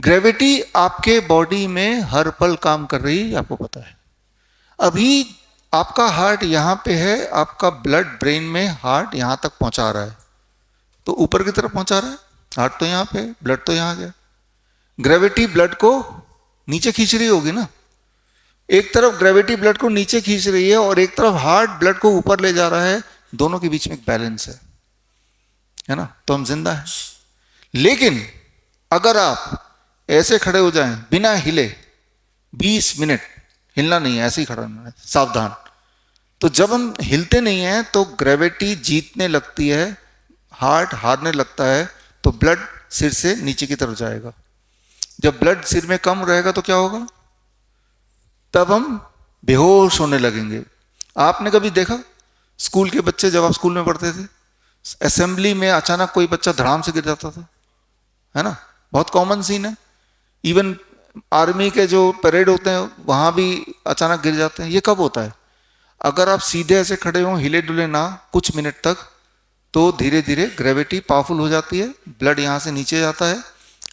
Gravity आपके body में हर पल काम कर रही है, आपको पता है। अभी आपका हार्ट यहाँ पे है, आपका ब्लड ब्रेन में हार्ट यहाँ तक पहुँचा रहा है, तो ऊपर की तरफ पहुँचा रहा है। हार्ट तो यहाँ पे, ब्लड तो यहाँ गया। ग्रेविटी ब्लड को नीचे खींच रही होगी ना। एक तरफ ग्रेविटी ब्लड को नीचे खींच रही है और एक तरफ हार्ट ब्लड को ऊपर ले जा रहा है, दोनों के बीच में एक बैलेंस है ना, तो हम जिंदा हैं। लेकिन अगर आप ऐसे खड़े हो जाएं बिना हिले 20 मिनट, हिलना नहीं है, ऐसे ही खड़ा रहना है, सावधान। तो जब हम हिलते नहीं हैं तो ग्रेविटी जीतने लगती है, हार्ट हारने लगता है, तो ब्लड सिर से नीचे की तरफ जाएगा। जब ब्लड सिर में कम रहेगा तो क्या होगा? तब हम बेहोश होने लगेंगे। आपने कभी देखा स्कूल के बच्चे, जब आप स्कूल में पढ़ते थे, असेंबली में अचानक कोई बच्चा धड़ाम से गिर जाता था, है ना, बहुत कॉमन सीन है। इवन आर्मी के जो परेड होते हैं वहां भी अचानक गिर जाते हैं। ये कब होता है? अगर आप सीधे ऐसे खड़े हो, हिले डुले ना कुछ मिनट तक, तो धीरे धीरे ग्रेविटी पावरफुल हो जाती है, ब्लड यहाँ से नीचे जाता है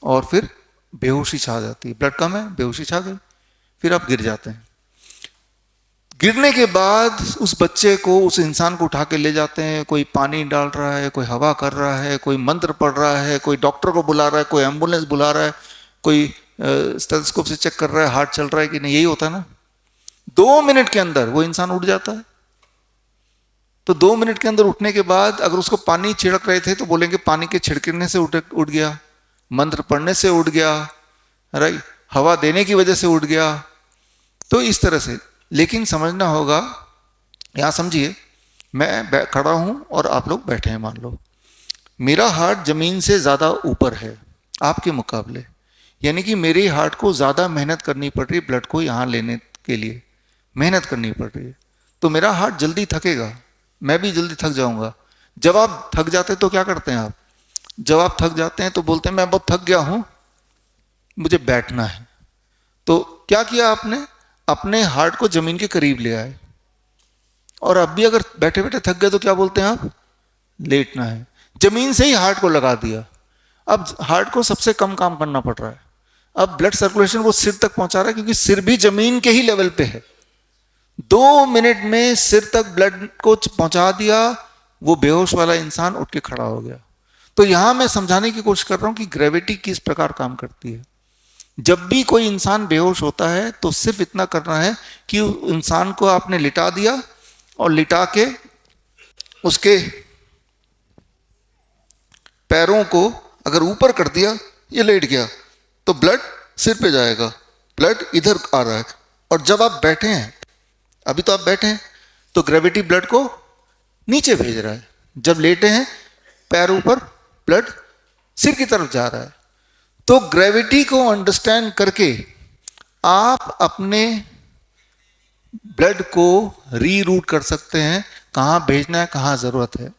और फिर बेहोशी छा जाती है। ब्लड कम है, बेहोशी छा गई, फिर आप गिर जाते हैं। गिरने के बाद उस बच्चे को, उस इंसान को उठा के ले जाते हैं। कोई पानी डाल रहा है, कोई हवा कर रहा है, कोई मंत्र पढ़ रहा है, कोई डॉक्टर को बुला रहा है, कोई एम्बुलेंस बुला रहा है, कोई स्टेथोस्कोप से चेक कर रहा है हार्ट चल रहा है कि नहीं। यही होता है ना। 2 मिनट के अंदर वो इंसान उठ जाता है। तो 2 मिनट के अंदर उठने के बाद अगर उसको पानी छिड़क रहे थे तो बोलेंगे पानी के छिड़कने से उठ गया, मंत्र पढ़ने से उठ गया, राइट, हवा देने की वजह से उठ गया। तो इस तरह से। लेकिन समझना होगा, यहां समझिए, मैं खड़ा हूं और आप लोग बैठे हैं, मान लो मेरा हार्ट जमीन से ज्यादा ऊपर है आपके मुकाबले, यानी कि मेरे हार्ट को ज्यादा मेहनत करनी पड़ रही है, ब्लड को यहां लेने के लिए मेहनत करनी पड़ रही है। तो मेरा हार्ट जल्दी थकेगा, मैं भी जल्दी थक जाऊंगा। जब आप थक जाते हैं तो क्या करते हैं आप? जब आप थक जाते हैं तो बोलते हैं मैं बहुत थक गया हूं, मुझे बैठना है। तो क्या किया आपने? अपने हार्ट को जमीन के करीब ले आए। और अब भी अगर बैठे बैठे थक गए तो क्या बोलते हैं आप? लेटना है। जमीन से ही हार्ट को लगा दिया। अब हार्ट को सबसे कम काम करना पड़ रहा है। अब ब्लड सर्कुलेशन वो सिर तक पहुंचा रहा है, क्योंकि सिर भी जमीन के ही लेवल पे है। 2 मिनट में सिर तक ब्लड को पहुंचा दिया, वो बेहोश वाला इंसान उठ के खड़ा हो गया। तो यहां मैं समझाने की कोशिश कर रहा हूं कि ग्रेविटी किस प्रकार काम करती है। जब भी कोई इंसान बेहोश होता है तो सिर्फ इतना करना है कि इंसान को आपने लिटा दिया और लिटा के उसके पैरों को अगर ऊपर कर दिया, ये लेट गया, तो ब्लड सिर पे जाएगा, ब्लड इधर आ रहा है। और जब आप बैठे हैं, अभी तो आप बैठे हैं, तो ग्रेविटी ब्लड को नीचे भेज रहा है। जब लेटे हैं, पैर ऊपर, ब्लड सिर की तरफ जा रहा है। तो ग्रेविटी को अंडरस्टैंड करके आप अपने ब्लड को रीरूट कर सकते हैं, कहां भेजना है, कहां जरूरत है।